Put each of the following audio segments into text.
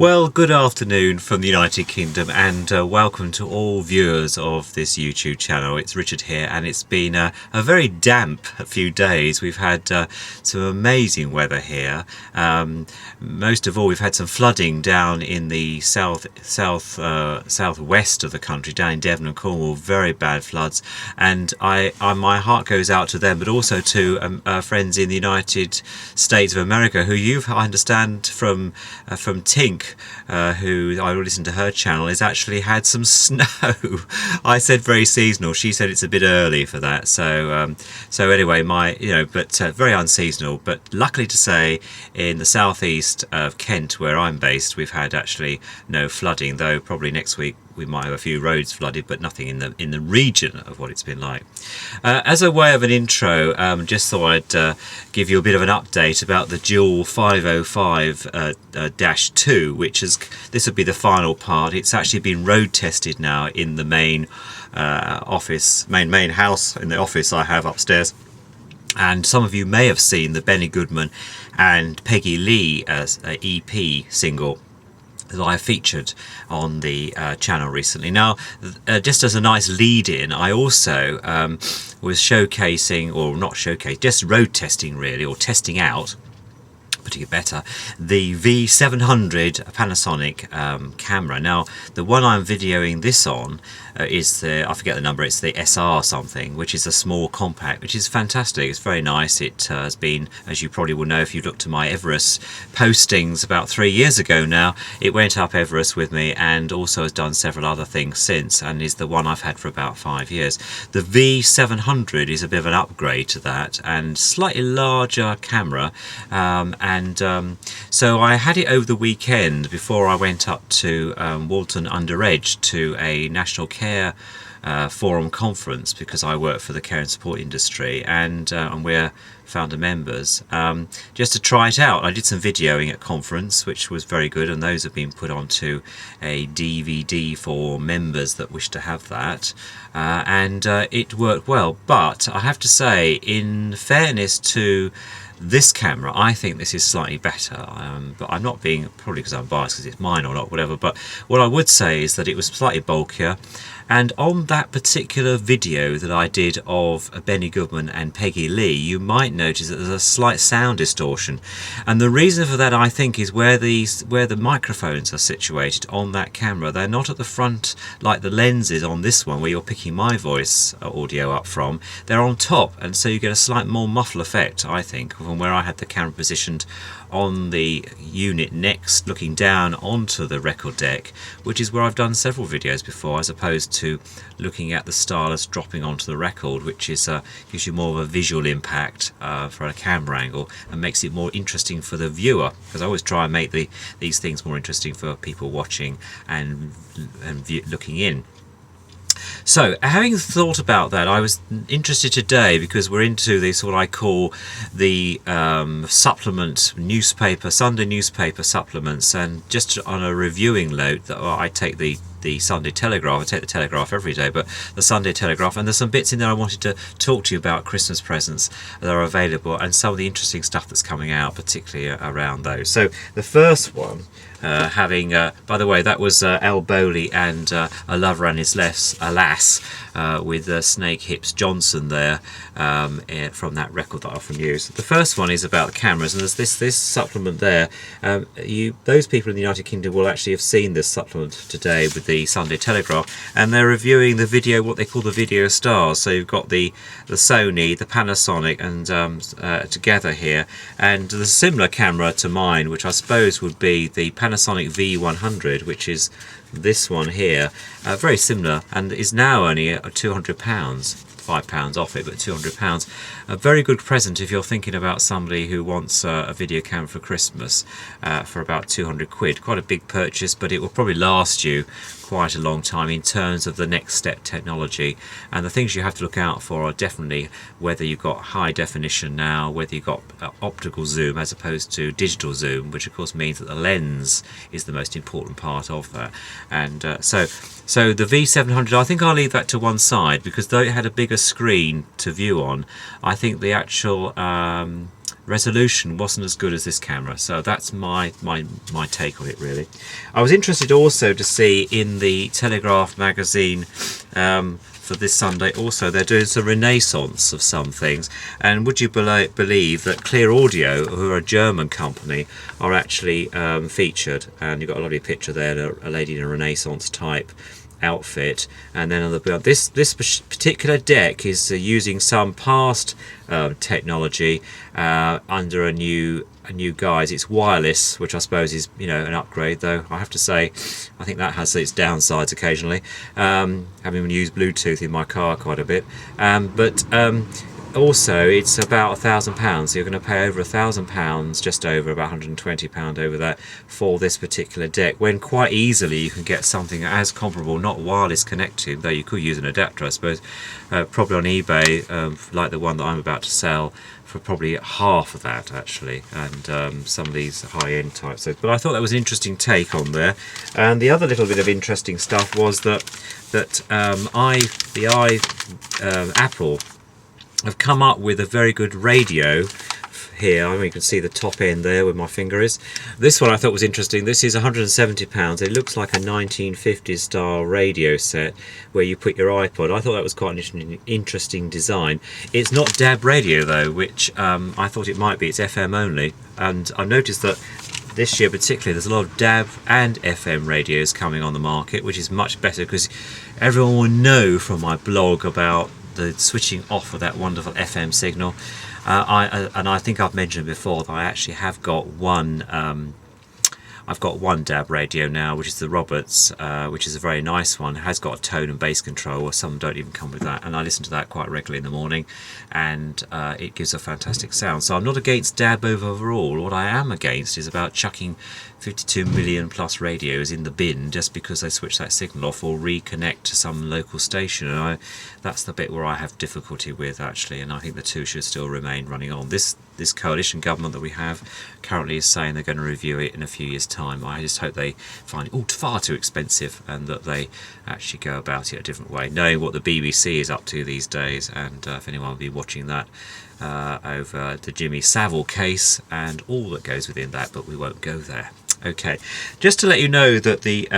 Well, good afternoon from the United Kingdom, and welcome to all viewers of this YouTube channel. It's Richard here, and it's been a very damp few days. We've had some amazing weather here. Most of all, we've had some flooding down in the southwest of the country, down in Devon and Cornwall. Very bad floods, and my heart goes out to them, but also to friends in the United States of America, who I understand from Tink, who I listened to her channel, has actually had some snow. I said very seasonal. She said it's a bit early for that. So anyway, but very unseasonal. But luckily to say, in the southeast of Kent, where I'm based, we've had actually no flooding. Though probably next week we might have a few roads flooded, but nothing in the region of what it's been like. As a way of an intro, just thought I'd give you a bit of an update about the Duel 505-2, which this would be the final part. It's actually been road tested now in the main office, main house, in the office I have upstairs. And some of you may have seen the Benny Goodman and Peggy Lee EP single that I featured on the channel recently. Now, just as a nice lead-in, I also was showcasing, or not showcasing, just road testing really, or testing out, putting it better, the V700 Panasonic camera. Now, the one I'm videoing this on is I forget the number, it's the SR something, which is a small compact, which is fantastic. It's very nice. It has been, as you probably will know if you looked to my Everest postings about 3 years ago now, it went up Everest with me, and also has done several other things since, and is the one I've had for about 5 years. The V700 is a bit of an upgrade to that, and slightly larger camera, so I had it over the weekend before I went up to Walton Under Edge to a National Care Forum conference, because I work for the care and support industry, and we're founder members, just to try it out. I did some videoing at conference, which was very good, and those have been put onto a DVD for members that wish to have that, and it worked well. But I have to say, in fairness to this camera, I think this is slightly better, but I'm not being, probably because I'm biased because it's mine or not, whatever, but what I would say is that it was slightly bulkier. And on that particular video that I did of Benny Goodman and Peggy Lee, you might notice that there's a slight sound distortion. And the reason for that, I think, is where the microphones are situated on that camera. They're not at the front like the lenses on this one, where you're picking my voice audio up from. They're on top, and so you get a slight more muffle effect, I think, from where I had the camera positioned on the unit next, looking down onto the record deck, which is where I've done several videos before, as opposed to looking at the stylus dropping onto the record, which is gives you more of a visual impact for a camera angle, and makes it more interesting for the viewer, because I always try and make these things more interesting for people watching and looking in. So, having thought about that, I was interested today, because we're into this, what I call the supplement newspaper, Sunday newspaper supplements, and just on a reviewing note, that I take the Sunday Telegraph. I take the Telegraph every day, but the Sunday Telegraph, and there's some bits in there I wanted to talk to you about Christmas presents that are available, and some of the interesting stuff that's coming out, particularly around those. So the first one, by the way, that was Al Bowley and A Lover and His Lass, with Snake Hips Johnson there, from that record that I often use. The first one is about the cameras, and there's this supplement there. Those people in the United Kingdom will actually have seen this supplement today with the Sunday Telegraph, and they're reviewing the video, what they call the video stars. So you've got the Sony, the Panasonic, and together here, and the similar camera to mine, which I suppose would be the Panasonic V100, which is this one here, very similar, and is now only £200, £5 off it, but £200. A very good present if you're thinking about somebody who wants a video camera for Christmas for about 200 quid. Quite a big purchase, but it will probably last you quite a long time in terms of the next step technology. And the things you have to look out for are definitely whether you've got high definition now, whether you've got optical zoom as opposed to digital zoom, which of course means that the lens is the most important part of that. And so the V700, I think I'll leave that to one side, because though it had a bigger screen to view on, I think the actual resolution wasn't as good as this camera. So that's my take on it, really. I was interested also to see in the Telegraph magazine for this Sunday also they're doing some renaissance of some things, and would you believe that Clear Audio, who are a German company, are actually featured, and you've got a lovely picture there, a lady in a renaissance type outfit, and then on the this particular deck is using some past technology under a new guise. It's wireless, which I suppose is, you know, an upgrade, though I have to say I think that has its downsides occasionally, having used Bluetooth in my car quite a bit, but also it's about £1,000, so you're going to pay over £1,000, just over, about £120 over that, for this particular deck, when quite easily you can get something as comparable, not wireless connected, though you could use an adapter I suppose, probably on eBay, like the one that I'm about to sell, for probably half of that actually, and some of these high-end types. But I thought that was an interesting take on there. And the other little bit of interesting stuff was that Apple have come up with a very good radio here. I mean, you can see the top end there where my finger is. This one I thought was interesting. This is £170. It looks like a 1950s style radio set where you put your iPod. I thought that was quite an interesting design. It's not DAB radio though, which I thought it might be. It's FM only, and I noticed that this year particularly there's a lot of DAB and FM radios coming on the market, which is much better because everyone will know from my blog about the switching off of that wonderful FM signal. I think I've mentioned before that I actually have got one. I've got one DAB radio now, which is the Roberts, which is a very nice one. It has got a tone and bass control, or some don't even come with that, and I listen to that quite regularly in the morning, and it gives a fantastic sound. So I'm not against DAB overall. What I am against is about chucking 52 million plus radios in the bin just because they switch that signal off or reconnect to some local station, and that's the bit where I have difficulty with actually, and I think the two should still remain running on. This coalition government that we have currently is saying they're going to review it in a few years' time. I just hope they find it far too expensive and that they actually go about it a different way, knowing what the BBC is up to these days, and if anyone will be watching that over the Jimmy Savile case and all that goes within that, but we won't go there. Okay, just to let you know that the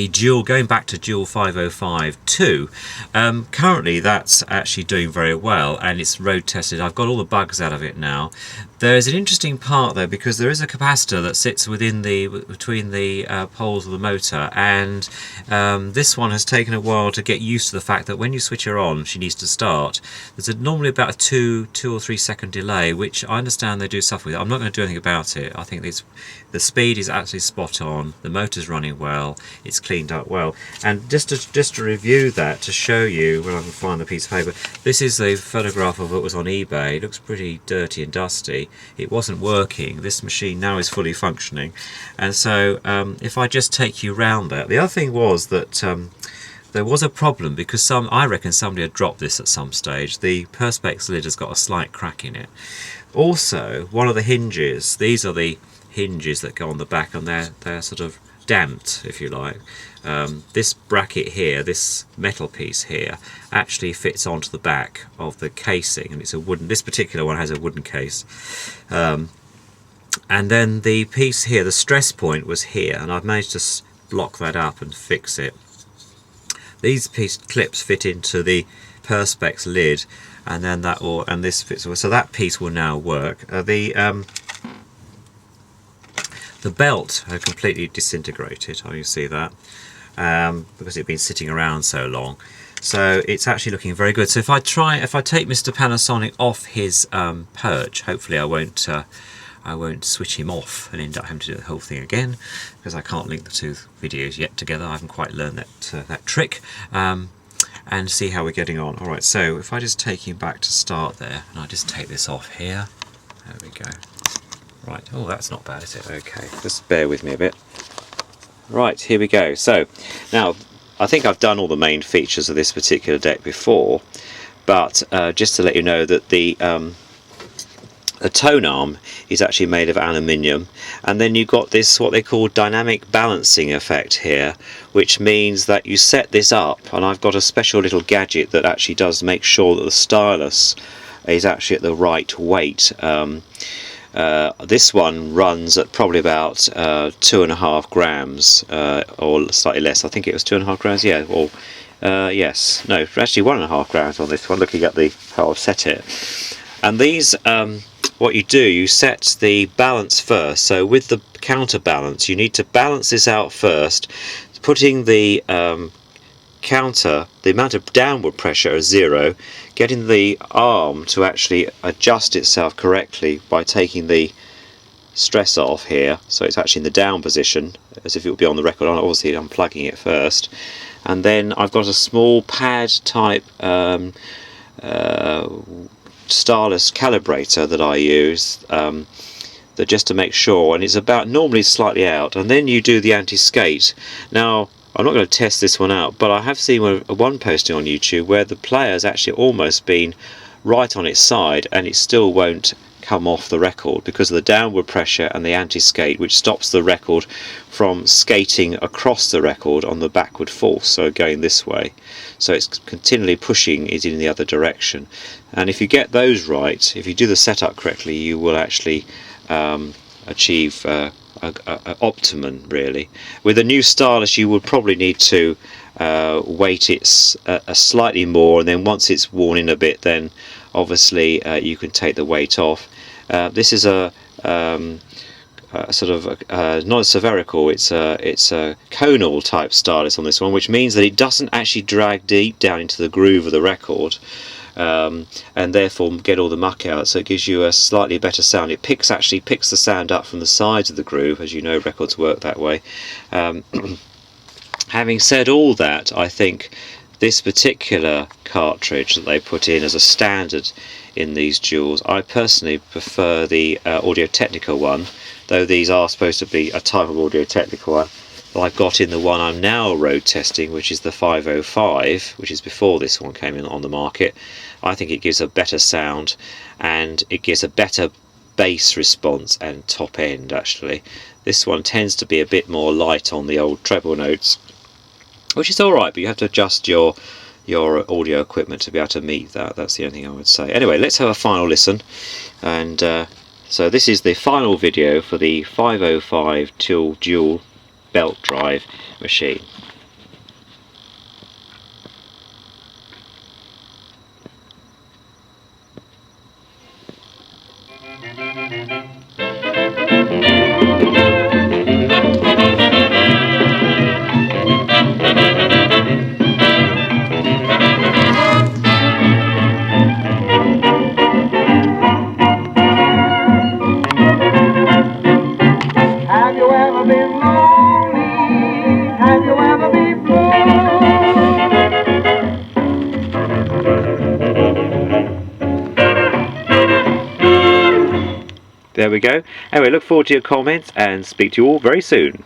Duel, going back to Duel 505.2, currently that's actually doing very well, and it's road tested. I've got all the bugs out of it now. There's an interesting part though, because there is a capacitor that sits between the poles of the motor, and this one has taken a while to get used to the fact that when you switch her on, she needs to start. There's normally about a 2 or 3 second delay, which I understand they do suffer with. I'm not going to do anything about it. I think the speed is actually spot on. The motor's running well. It's cleaned up well. And just to review that, to show you when I can find the piece of paper, this is a photograph of what was on eBay. It looks pretty dirty and dusty. It wasn't working. This machine now is fully functioning, and so if I just take you round that, the other thing was that there was a problem because I reckon somebody had dropped this at some stage. The perspex lid has got a slight crack in it. Also, one of the hinges, these are the hinges that go on the back, and they're sort of damped, if you like. This bracket here, this metal piece here, actually fits onto the back of the casing, and it's a wooden. This particular one has a wooden case, and then the piece here, the stress point was here, and I've managed to block that up and fix it. These clips fit into the perspex lid, and then this fits. So that piece will now work. The belt had completely disintegrated. You see that, because it'd been sitting around so long. So it's actually looking very good. So if I take Mr. Panasonic off his perch, hopefully I won't switch him off and end up having to do the whole thing again, because I can't link the two videos yet together. I haven't quite learned that trick. And see how we're getting on. All right. So if I just take him back to start there, and I just take this off here. There we go. Right, oh, that's not bad, is it? Okay, just bear with me a bit. Right, here we go. So, now, I think I've done all the main features of this particular deck before, but just to let you know that the tone arm is actually made of aluminium, and then you've got this, what they call dynamic balancing effect here, which means that you set this up, and I've got a special little gadget that actually does make sure that the stylus is actually at the right weight. This one runs at probably about 2.5 grams, or slightly less. I think it was 2.5 grams. Yeah, or yes, no, actually 1.5 grams on this one. Looking at the how I've set it, and these, what you do, you set the balance first. So with the counterbalance, you need to balance this out first, putting the counter, the amount of downward pressure as 0, getting the arm to actually adjust itself correctly by taking the stress off here, so it's actually in the down position as if it would be on the record. Obviously unplugging it first, and then I've got a small pad type starless calibrator that I use, that just to make sure, and it's about normally slightly out, and then you do the anti-skate. Now I'm not going to test this one out, but I have seen one posting on YouTube where the player's actually almost been right on its side and it still won't come off the record because of the downward pressure and the anti-skate, which stops the record from skating across the record on the backward force, so going this way. So it's continually pushing it in the other direction. And if you get those right, if you do the setup correctly, you will actually achieve optimum, really. With a new stylus you would probably need to weight it slightly more, and then once it's worn in a bit, then obviously you can take the weight off. This is a sort of not a spherical, it's a conal type stylus on this one, which means that it doesn't actually drag deep down into the groove of the record, and therefore get all the muck out, so it gives you a slightly better sound. It actually picks the sound up from the sides of the groove, as you know records work that way. Having said all that, I think this particular cartridge that they put in as a standard in these Duels, I personally prefer the Audio-Technica one, though these are supposed to be a type of Audio-Technica one. I've got in the one I'm now road testing, which is the 505, which is before this one came in on the market. I think it gives a better sound and it gives a better bass response and top end. Actually, this one tends to be a bit more light on the old treble notes, which is alright, but you have to adjust your audio equipment to be able to meet that. That's the only thing I would say. Anyway, let's have a final listen. And so this is the final video for the 505 Duel belt drive machine. Have you ever been lonely? Have you ever been blue? There we go. Anyway, look forward to your comments and speak to you all very soon.